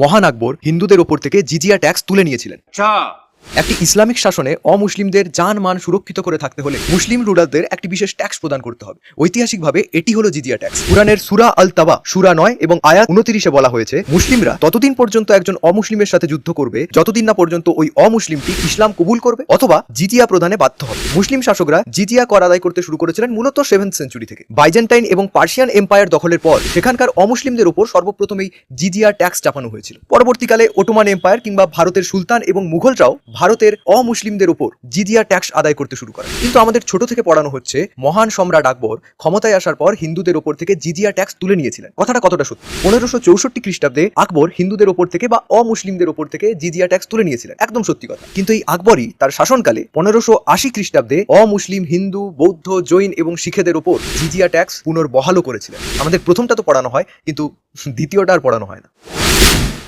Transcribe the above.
মহান আকবর হিন্দুদের ওপর থেকে জিজিয়া ট্যাক্স তুলে নিয়েছিলেন। একটি ইসলামিক শাসনে অমুসলিমদের জান মান সুরক্ষিত করে থাকতে হলে মুসলিম রুলারদের একটি বিশেষ ট্যাক্স প্রদান করতে হবে। ঐতিহাসিকভাবে এটি হলো জিজিয়া ট্যাক্স। কুরআনের সূরা আল তাবা সূরা 9 এবং আয়াত 29-এ বলা হয়েছে, মুসলিমরা ততদিন পর্যন্ত একজন অমুসলিমের সাথে যুদ্ধ করবে যতদিন না পর্যন্ত ওই অমুসলিমটি ইসলাম কবুল করবে অথবা জিজিয়া প্রদানে বাধ্য হবে। মুসলিম শাসকরা জিজিয়া কর আদায় করতে শুরু করেছিলেন মূলত 7th সেঞ্চুরি থেকে। বাইজেন্টাইন এবং পার্সিয়ান এম্পায়ার দখলের পর সেখানকার অমুসলিমদের উপর সর্বপ্রথম এই জিজিয়া ট্যাক্স চাপানো হয়েছিল। পরবর্তীকালে ওটোমান এম্পায়ার কিংবা ভারতের সুলতান এবং মুঘলরাও ভারতের অমুসলিমদের উপর জিজিয়া ট্যাক্স আদায় করতে শুরু করে। কিন্তু আমাদের ছোট থেকে পড়ানো হচ্ছে মহান সম্রাট আকবর ক্ষমতায় আসার পর হিন্দুদের ওপর থেকে জিজিয়া ট্যাক্স তুলে নিয়েছিলেন। কথাটা কতটা সত্যি? 1564 খ্রিস্টাব্দে আকবর হিন্দুদের ওপর থেকে বা অমুসলিমদের ওপর থেকে জিজিয়া ট্যাক্স তুলে নিয়েছিলেন, একদম সত্যি কথা। কিন্তু এই আকবরই তার শাসনকালে 1580 খ্রিস্টাব্দে অমুসলিম হিন্দু, বৌদ্ধ, জৈন এবং শিখেদের ওপর জিজিয়া ট্যাক্স পুনর্বহালও করেছিলেন। আমাদের প্রথমটা তো পড়ানো হয় কিন্তু দ্বিতীয়টা আর পড়ানো হয় না।